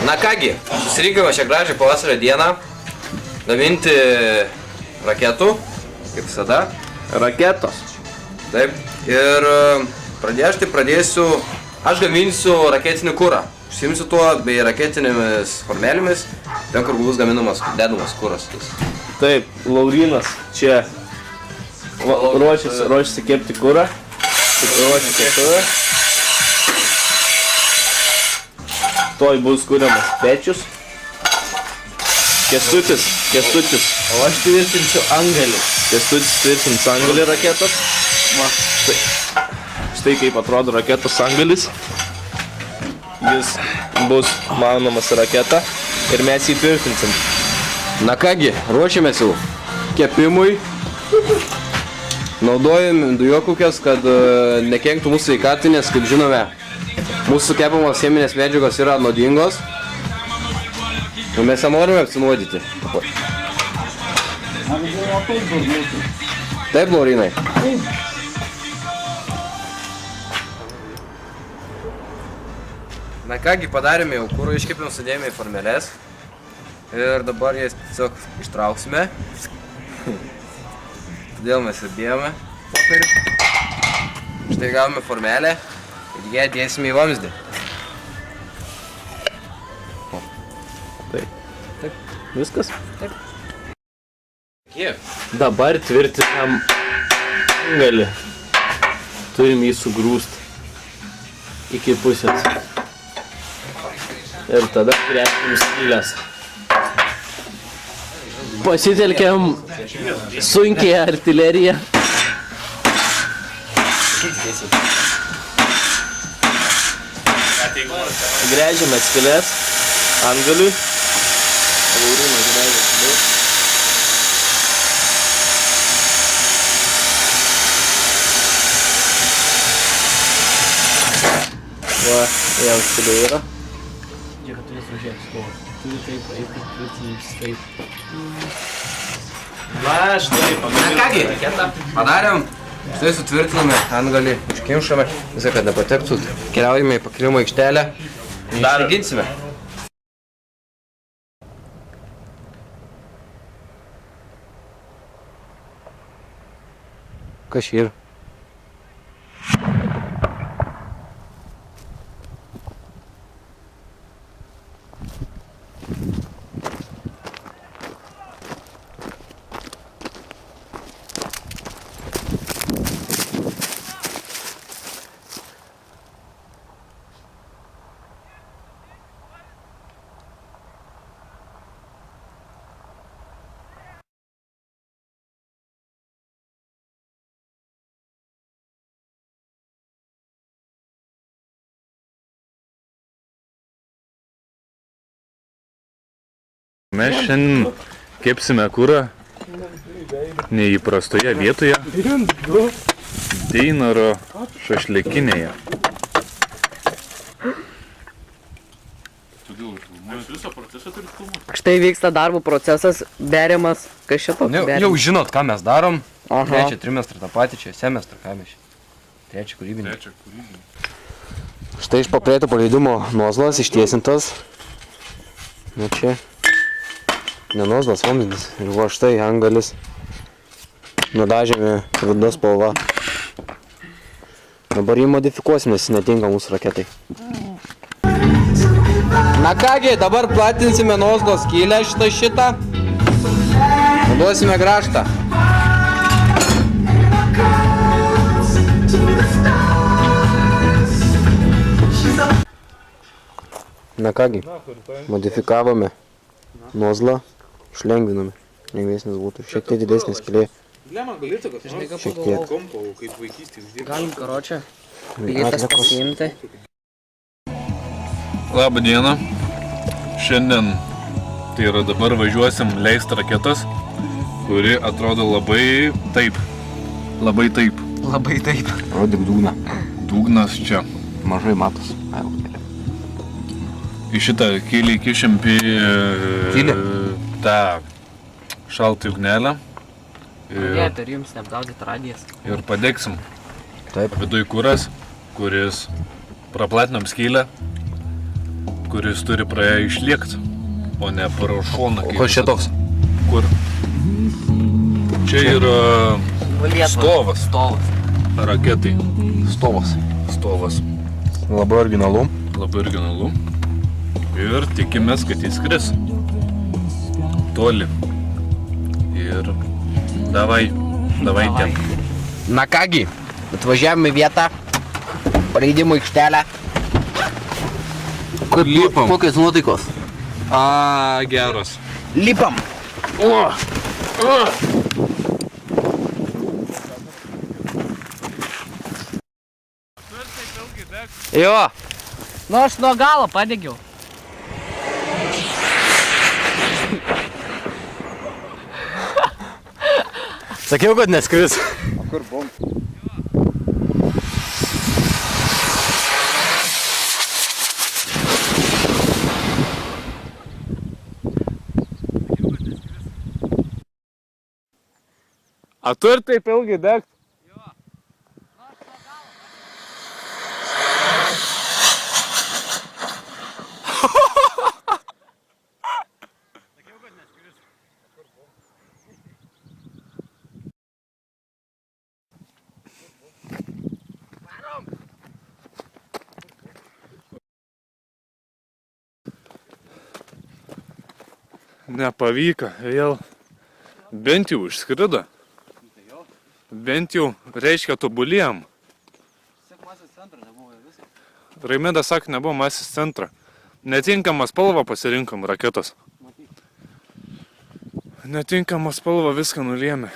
Na kągi, susirinkime šią gražią pavasario dieną gaminti raketų, kaip visada. Raketos. Taip, ir pradėsiu, aš gaminsiu raketinį kurą. Užsiimsiu tuo bei raketinėmis formelėmis, ten kur bus gaminamas, dedamas kuras. Taip, Laurynas čia ruošiasi kepti kurą. Ruošiasi keptuvę. Toj bus kuriamas pečius. Kęstutis. O aš tvirtinsiu angalį. Kęstutis tvirtins angalį raketos. Štai kaip atrodo raketos angalis. Jis bus maunamas raketą ir mes jį tvirtinsim. Na kągi, ruošiamės jau kepimui. Naudojam dujokukės, kad nekenktų mūsų sveikatai, nes kaip žinome, mūsų kepamos cheminės medžiagos yra nuodingos. Ir mes nenorime apsinuodyti. Taip, Laurinai. Na kągi, padarėme jau kurą, iškepėm, sudėjome į formelės. Ir dabar jas tiesiog ištrauksime. Todėl mes įdėjome popierių. Štai gavome formelę ir ją dėsime į vamzdį. Taip. Viskas? Taip. Dabar tvirtinam angalį. Turim jį sugrūsti iki pusės. Ir tada turėsim skylės. Pasitelkiam sunkiai artileriją. Gręžiame skylės angaliui. Laurynas gręžia skylės. Va, jam skylė yra. Žiūrėk, kad turės užėks kovas. Turi taip, eiti, tvirtinys, taip. Va, štai, Na kągi, padarėm. Štai sutvirtiname angalį, užkimšame, visą, kad nepatektų. Keliaujame į pakilimo aikštelę. Išlyginsime. Kas čia yra? Mes šiandien kepsime kurą neįprastoje vietoje, Deinaro šašlykinėje. Štai vyksta darbo procesas, beriamas, kas čia toks beriamas? Jau žinot, ką mes darom. Aha. Trečią trimestrą tą patį čia, semestrą, ką mes čia. Trečią kūrybinį. Štai iš paplėto paleidimo nozlas ištiesintas. Na čia. Ne nozlas, vamzdis. Ir va štai angalis. Nudažėme ruda spalva. Dabar jį modifikuosime, nes netinka mūsų raketai. Na kągi, dabar platinsime nozlo skylę šitą. Naudosime grąžtą. Na kągi, modifikavome nozlą, išlengvinome, lengvesnis būtų, šiek tiek didesnė skylė. Šiek tiek. Galim, karočią, plytas pasiimti. Labą dieną. Šiandien, tai yra dabar važiuosim leisti raketas, kuri atrodo labai taip. Labai taip. Labai taip. Rodyk dugną. Dugnas čia. Mažai matos. Į šitą kėlį įkišim Kylį? tą šaltą ugnelę. Pradėti, ar jums neapgaudyt radijas? Ir padegsim. Taip. Viduj kuras, kuris praplatinam skylę, kuris turi praėję išliekti, o ne pro šoną. O kas čia toks? Kur? Čia yra stovas raketai. Stovas. Stovas. Labai originalu. Labai originalu. Ir tikimės, kad jis skris toli. Ir davai ten. Na kągi, atvažiavome į vietą, paleidimo aikštelę. Lipam. Kokios nuotaikos? Geros. Lipam! Jo. Nu aš nuo galo padegiau. Sakiau, kad neskris. A tu ir taip ilgai degt? Nepavyko, vėl bent jau išskrido. Bent jau reiškia tobulėjom. Raimedas sakė, nebuvo masės centro. Netinkamą spalvą pasirinkom raketos. Netinkamą spalvą viską nulėmė.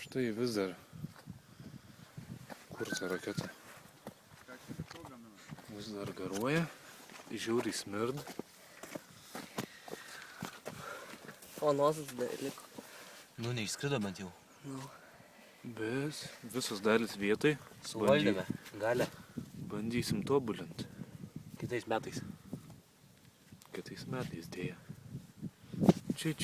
Štai vis dar. Kur ta raketa? Vis dar garuoja. Žiūri smirda. O nosas liko. Nu, neišskrido bent jau. Visos dalis vietai. Suvaldėme. Galę. Bandysim tobulinti. Kitais metais. Kitais metais dėja. Čia